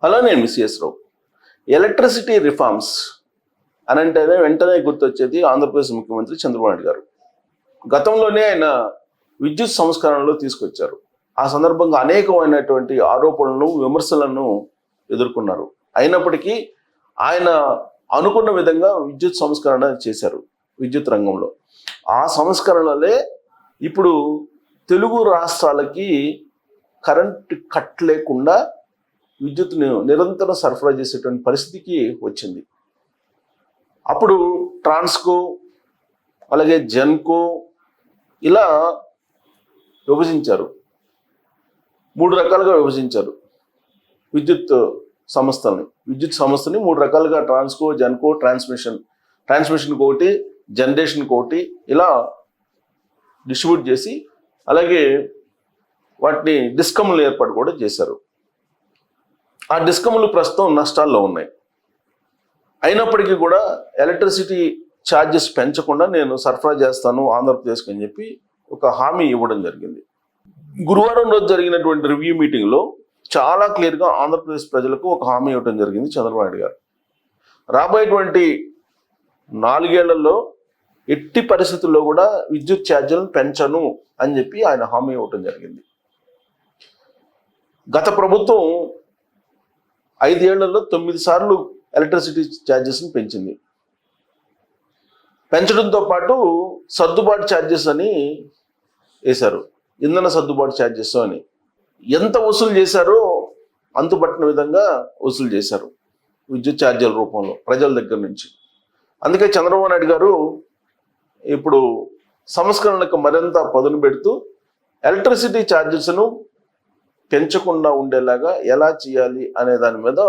Hello, నేను మిస్ఎస్ రావు. Electricity reforms అని అంటేనే వెంటనే గుర్తొచ్చేది ఆంధ్రప్రదేశ్ ముఖ్యమంత్రి చంద్రబాబు నాయుడు గారు. గతంలోనే ఆయన విద్యుత్ సంస్కరణలు తీసుకొచ్చారు. ఆ సందర్భంగా అనేకమైనటువంటి ఆరోపణలను, విమర్శలను ఎదుర్కొన్నారు. అయినప్పటికీ ఆయన అనుకున్న విధంగా విద్యుత్ సంస్కరణ చేశారు. విద్యుత్ రంగంలో ఆ సంస్కరణలే ఇప్పుడు తెలుగు రాష్ట్రాలకి కరెంట్ కట్ లేకుండా విద్యుత్ను నిరంతరం సరఫరా చేసేటువంటి పరిస్థితికి వచ్చింది. అప్పుడు ట్రాన్స్కో, అలాగే జెన్కో ఇలా విభజించారు. 3 రకాలుగా విభజించారు విద్యుత్ సంస్థల్ని. విద్యుత్ సంస్థని 3 రకాలుగా ట్రాన్స్కో, జెన్కో, ట్రాన్స్మిషన్కి ఒకటి, జనరేషన్కి ఒకటి ఇలా డిస్ట్రిబ్యూట్ చేసి, అలాగే వాటిని డిస్కమ్లు ఏర్పాటు కూడా చేశారు. ఆ డిస్కమ్లు ప్రస్తుతం నష్టాల్లో ఉన్నాయి. అయినప్పటికీ కూడా ఎలక్ట్రిసిటీ ఛార్జెస్ పెంచకుండా నేను సరఫరా చేస్తాను ఆంధ్రప్రదేశ్కి అని చెప్పి ఒక హామీ ఇవ్వడం జరిగింది. గురువారం రోజు జరిగినటువంటి రివ్యూ మీటింగ్లో చాలా క్లియర్గా ఆంధ్రప్రదేశ్ ప్రజలకు ఒక హామీ ఇవ్వడం జరిగింది చంద్రబాబు నాయుడు గారు. రాబోయేటువంటి 4 ఏళ్లలో ఎట్టి పరిస్థితుల్లో కూడా విద్యుత్ ఛార్జీలను పెంచను అని చెప్పి ఆయన హామీ ఇవ్వడం జరిగింది. గత ప్రభుత్వం 5 ఏళ్లలో 9 సార్లు ఎలక్ట్రిసిటీ ఛార్జెస్ని పెంచింది. పెంచడంతో పాటు సర్దుబాటు ఛార్జెస్ అని వేశారు. ఇంధన సర్దుబాటు ఛార్జెస్ అని ఎంత వసూలు చేశారో అంతుపట్టిన విధంగా వసూలు చేశారు విద్యుత్ ఛార్జీల రూపంలో ప్రజల దగ్గర నుంచి. అందుకే చంద్రబాబు నాయుడు గారు ఇప్పుడు సంస్కరణలకు మరింత పదును పెడుతూ ఎలక్ట్రిసిటీ ఛార్జెస్ను పెంచకుండా ఉండేలాగా ఎలా చేయాలి అనే దాని మీద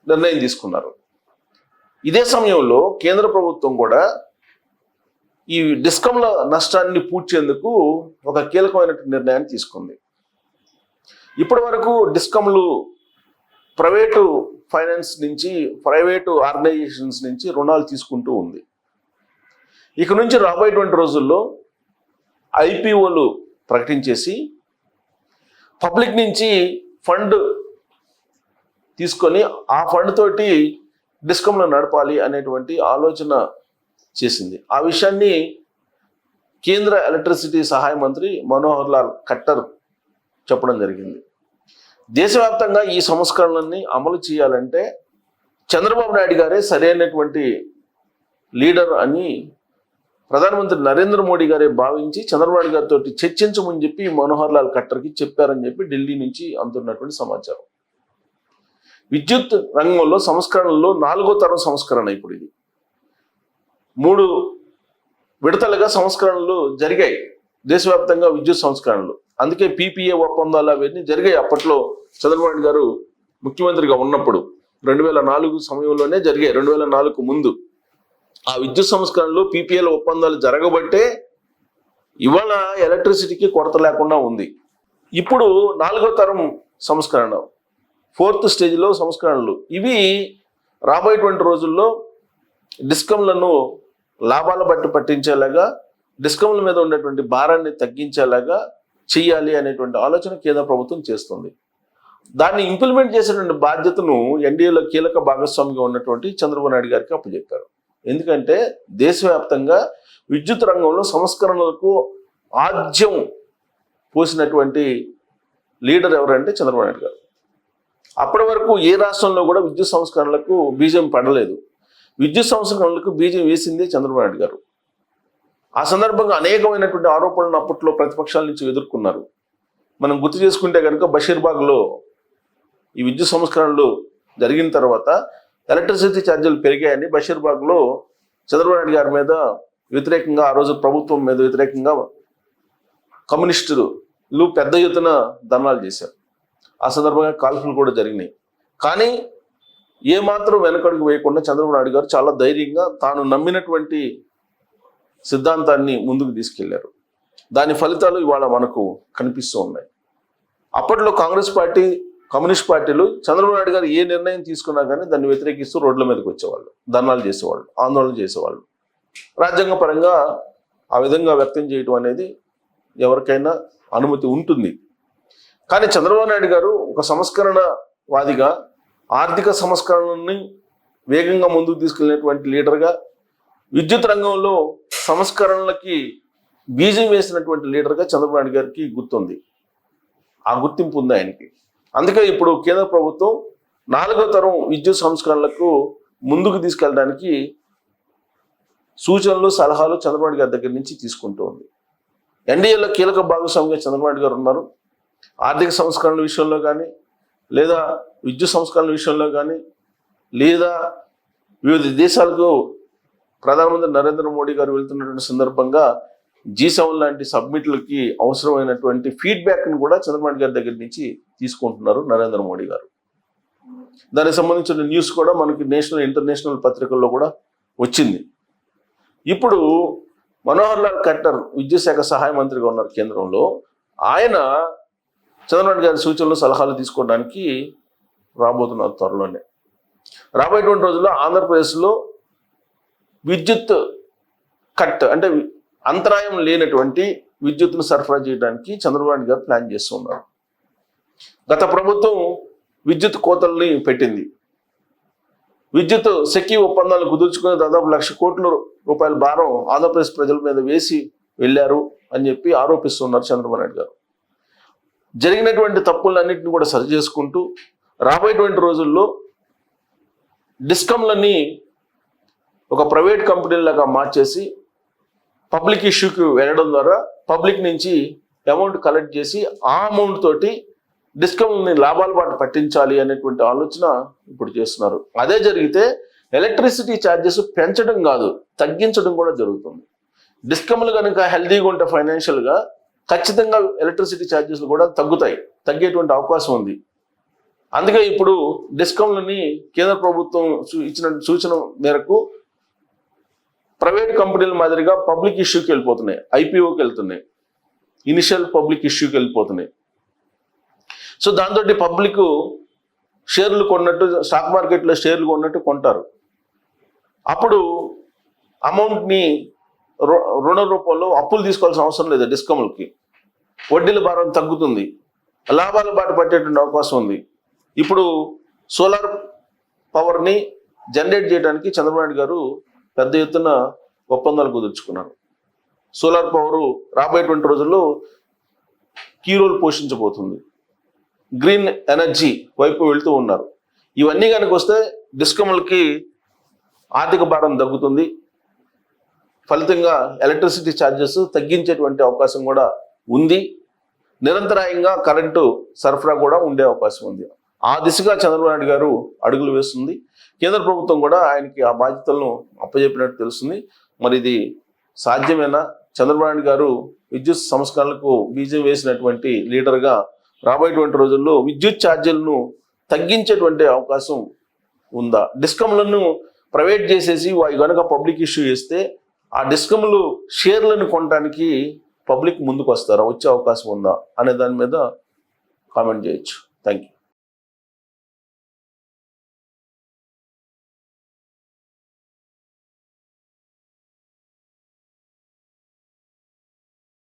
నిర్ణయం తీసుకున్నారు. ఇదే సమయంలో కేంద్ర ప్రభుత్వం కూడా ఈ డిస్కంల నష్టాన్ని పూడ్చేందుకు ఒక కీలకమైన నిర్ణయాన్ని తీసుకుంది. ఇప్పటి వరకు డిస్కంలు ప్రైవేటు ఫైనాన్స్ నుంచి, ప్రైవేటు ఆర్గనైజేషన్స్ నుంచి రుణాలు తీసుకుంటూ ఉంది. ఇక నుంచి రాబోయేటువంటి రోజుల్లో ఐపీఓలు ప్రకటించేసి పబ్లిక్ నుంచి ఫండ్ తీసుకొని ఆ ఫండ్ తోటి డిస్కంలో నడపాలి అనేటువంటి ఆలోచన చేసింది. ఆ విషయాన్ని కేంద్ర ఎలక్ట్రిసిటీ సహాయ మంత్రి మనోహర్ లాల్ ఖట్టర్ చెప్పడం జరిగింది. దేశవ్యాప్తంగా ఈ సంస్కరణలన్నీ అమలు చేయాలంటే చంద్రబాబు నాయుడు గారే సరైనటువంటి లీడర్ అని ప్రధానమంత్రి నరేంద్ర మోడీ గారే భావించి చంద్రబాబు నాయుడు గారితో చర్చించమని చెప్పి మనోహర్ లాల్ ఖట్టర్కి చెప్పారని చెప్పి ఢిల్లీ నుంచి అందుతున్నటువంటి సమాచారం. విద్యుత్ రంగంలో సంస్కరణల్లో 4వ తరం సంస్కరణ ఇప్పుడు ఇది. 3 విడతలుగా సంస్కరణలు జరిగాయి దేశవ్యాప్తంగా విద్యుత్ సంస్కరణలు. అందుకే పీపీఏ ఒప్పందాలు అవన్నీ జరిగాయి. అప్పట్లో చంద్రబాబు నాయుడు గారు ముఖ్యమంత్రిగా ఉన్నప్పుడు 2004 సమయంలోనే జరిగాయి. 2004కు ముందు ఆ విద్యుత్ సంస్కరణలు, పీపీఏల ఒప్పందాలు జరగబట్టే ఇవాళ ఎలక్ట్రిసిటీకి కొరత లేకుండా ఉంది. ఇప్పుడు 4వ తరం సంస్కరణ, 4th స్టేజ్లో సంస్కరణలు ఇవి రాబోయేటువంటి రోజుల్లో డిస్కంలను లాభాల బట్టి పట్టించేలాగా, డిస్కంల మీద ఉన్నటువంటి భారాన్ని తగ్గించేలాగా చెయ్యాలి అనేటువంటి ఆలోచన కేంద్ర ప్రభుత్వం చేస్తుంది. దాన్ని ఇంప్లిమెంట్ చేసేటువంటి బాధ్యతను ఎన్డీఏలో కీలక భాగస్వామిగా ఉన్నటువంటి చంద్రబాబు నాయుడు గారికి అప్పచెప్పారు. ఎందుకంటే దేశవ్యాప్తంగా విద్యుత్ రంగంలో సంస్కరణలకు ఆద్యం పోసినటువంటి లీడర్ ఎవరంటే చంద్రబాబు నాయుడు గారు. అప్పటి వరకు ఏ రాష్ట్రంలో కూడా విద్యుత్ సంస్కరణలకు బీజం పడలేదు. విద్యుత్ సంస్కరణలకు బీజం వేసింది చంద్రబాబు నాయుడు గారు. ఆ సందర్భంగా అనేకమైనటువంటి ఆరోపణలను అప్పట్లో ప్రతిపక్షాల నుంచి ఎదుర్కొన్నారు. మనం గుర్తు చేసుకుంటే కనుక బషీర్బాగ్లో ఈ విద్యుత్ సంస్కరణలు జరిగిన తర్వాత ఎలక్ట్రిసిటీ ఛార్జీలు పెరిగాయని బషీర్బాగ్లో చంద్రబాబు నాయుడు గారి మీద వ్యతిరేకంగా, ఆ రోజు ప్రభుత్వం మీద వ్యతిరేకంగా కమ్యూనిస్టులు పెద్ద ఎత్తున ధర్నాలు చేశారు. ఆ సందర్భంగా కాల్పులు కూడా జరిగినాయి. కానీ ఏమాత్రం వెనకడుగు వేయకుండా చంద్రబాబు నాయుడు గారు చాలా ధైర్యంగా తాను నమ్మినటువంటి సిద్ధాంతాన్ని ముందుకు తీసుకెళ్లారు. దాని ఫలితాలు ఇవాళ మనకు కనిపిస్తూ ఉన్నాయి. అప్పట్లో కాంగ్రెస్ పార్టీ, కమ్యూనిస్ట్ పార్టీలు చంద్రబాబు నాయుడు గారు ఏ నిర్ణయం తీసుకున్నా కానీ దాన్ని వ్యతిరేకిస్తూ రోడ్ల మీదకి వచ్చేవాళ్ళు, ధర్నాలు చేసేవాళ్ళు, ఆందోళన చేసేవాళ్ళు. రాజ్యాంగ పరంగా ఆ విధంగా వ్యక్తం చేయడం అనేది ఎవరికైనా అనుమతి ఉంటుంది. కానీ చంద్రబాబు నాయుడు గారు ఒక సంస్కరణ వాదిగా, ఆర్థిక సంస్కరణని వేగంగా ముందుకు తీసుకెళ్ళినటువంటి లీడర్గా, విద్యుత్ రంగంలో సంస్కరణలకి బీజం వేసినటువంటి లీడర్గా చంద్రబాబు నాయుడు గారికి గుర్తుంది. ఆ గుర్తింపు ఉంది ఆయనకి. అందుకే ఇప్పుడు కేంద్ర ప్రభుత్వం 4వ తరం విద్యుత్ సంస్కరణలకు ముందుకు తీసుకెళ్ళడానికి సూచనలు, సలహాలు చంద్రబాబు నాయుడు గారి దగ్గర నుంచి తీసుకుంటూ ఉంది. ఎన్డీఏలో కీలక భాగస్వామిగా చంద్రబాబు నాయుడు గారు ఉన్నారు. ఆర్థిక సంస్కరణల విషయంలో కానీ, లేదా విద్యుత్ సంస్కరణల విషయంలో కానీ, లేదా వివిధ దేశాలకు ప్రధానమంత్రి నరేంద్ర మోడీ గారు వెళ్తున్నటువంటి సందర్భంగా G7 లాంటి సబ్మిట్లకి అవసరమైనటువంటి ఫీడ్బ్యాక్ని కూడా చంద్రబాబు నాయుడు గారి దగ్గర నుంచి తీసుకుంటున్నారు నరేంద్ర మోడీ గారు. దానికి సంబంధించిన న్యూస్ కూడా మనకి నేషనల్, ఇంటర్నేషనల్ పత్రికల్లో కూడా వచ్చింది. ఇప్పుడు మనోహర్ లాల్ ఖట్టర్ విద్యుత్ శాఖ సహాయ మంత్రిగా ఉన్నారు కేంద్రంలో. ఆయన చంద్రబాబు నాయుడు గారి సూచనలు, సలహాలు తీసుకోవడానికి రాబోతున్నారు త్వరలోనే. రాబోయేటువంటి రోజుల్లో ఆంధ్రప్రదేశ్లో విద్యుత్ కట్ అంటే అంతరాయం లేనటువంటి విద్యుత్తును సరఫరా చేయడానికి చంద్రబాబు నాయుడు గారు ప్లాన్ చేస్తున్నారు. గత ప్రభుత్వం విద్యుత్ కోతల్ని పెట్టింది. విద్యుత్ సెక్కి ఒప్పందాలు కుదుర్చుకుని దాదాపు 1,00,000 కోట్ల రూపాయల భారం ఆంధ్రప్రదేశ్ ప్రజల మీద వేసి వెళ్ళారు అని చెప్పి ఆరోపిస్తున్నారు చంద్రబాబు నాయుడు గారు. జరిగినటువంటి తప్పులన్నింటినీ కూడా సరి చేసుకుంటూ రాబోయేటువంటి రోజుల్లో డిస్కంలన్నీ ఒక ప్రైవేట్ కంపెనీలాగా మార్చేసి పబ్లిక్ ఇష్యూకి వెళ్ళడం ద్వారా పబ్లిక్ నుంచి అమౌంట్ కలెక్ట్ చేసి ఆ అమౌంట్ తోటి డిస్కంని లాభాల బాట పట్టించాలి అనేటువంటి ఆలోచన ఇప్పుడు చేస్తున్నారు. అదే జరిగితే ఎలక్ట్రిసిటీ ఛార్జెస్ పెంచడం కాదు, తగ్గించడం కూడా జరుగుతుంది. డిస్కంలు కనుక హెల్దీగా ఉంటే ఫైనాన్షియల్గా ఖచ్చితంగా ఎలక్ట్రిసిటీ ఛార్జెస్లు కూడా తగ్గేటువంటి అవకాశం ఉంది. అందుకే ఇప్పుడు డిస్కంలని కేంద్ర ప్రభుత్వం ఇచ్చిన సూచన మేరకు ప్రైవేట్ కంపెనీల మాదిరిగా పబ్లిక్ ఇష్యూకి వెళ్ళిపోతున్నాయి, ఐపీఓకి వెళ్తున్నాయి, ఇనిషియల్ పబ్లిక్ ఇష్యూకి వెళ్ళిపోతున్నాయి. సో దాంతో పబ్లిక్ షేర్లు కొన్నట్టు, స్టాక్ మార్కెట్లో షేర్లు కొన్నట్టు కొంటారు. అప్పుడు అమౌంట్ని రుణ రూపంలో అప్పులు తీసుకోవాల్సిన అవసరం లేదు. డిస్కమ్లకి వడ్డీల భారం తగ్గుతుంది, లాభాల బాట పట్టేటువంటి అవకాశం ఉంది. ఇప్పుడు సోలార్ పవర్ని జనరేట్ చేయడానికి చంద్రబాబు నాయుడు గారు పెద్ద ఎత్తున ఒప్పందాలు కుదుర్చుకున్నారు. సోలార్ పవరు రాబోయేటువంటి రోజుల్లో కీ రోల్ పోషించబోతుంది. గ్రీన్ ఎనర్జీ వైపు వెళ్తూ ఉన్నారు. ఇవన్నీ కనుక వస్తే డిస్కమ్లకి ఆర్థిక భారం తగ్గుతుంది. ఫలితంగా ఎలక్ట్రిసిటీ ఛార్జెస్ తగ్గించేటువంటి అవకాశం కూడా ఉంది. నిరంతరాయంగా కరెంటు సరఫరా కూడా ఉండే అవకాశం ఉంది. ఆ దిశగా చంద్రబాబు నాయుడు గారు అడుగులు వేస్తుంది. కేంద్ర ప్రభుత్వం కూడా ఆయనకి ఆ బాధ్యతలను అప్పచెప్పినట్టు తెలుస్తుంది. మరి ఇది సాధ్యమేనా? చంద్రబాబు నాయుడు గారు విద్యుత్ సంస్కరణలకు బీజం వేసినటువంటి లీడర్గా రాబోయేటువంటి రోజుల్లో విద్యుత్ ఛార్జీలను తగ్గించేటువంటి అవకాశం ఉందా? డిస్కంలను ప్రైవేట్ చేసేసి వాయి కనుక పబ్లిక్ ఇష్యూ చేస్తే ఆ డిస్కంలు షేర్లను కొనడానికి పబ్లిక్ ముందుకు వస్తారా, వచ్చే అవకాశం ఉందా అనే దాని మీద కామెంట్ చేయొచ్చు. Thank you.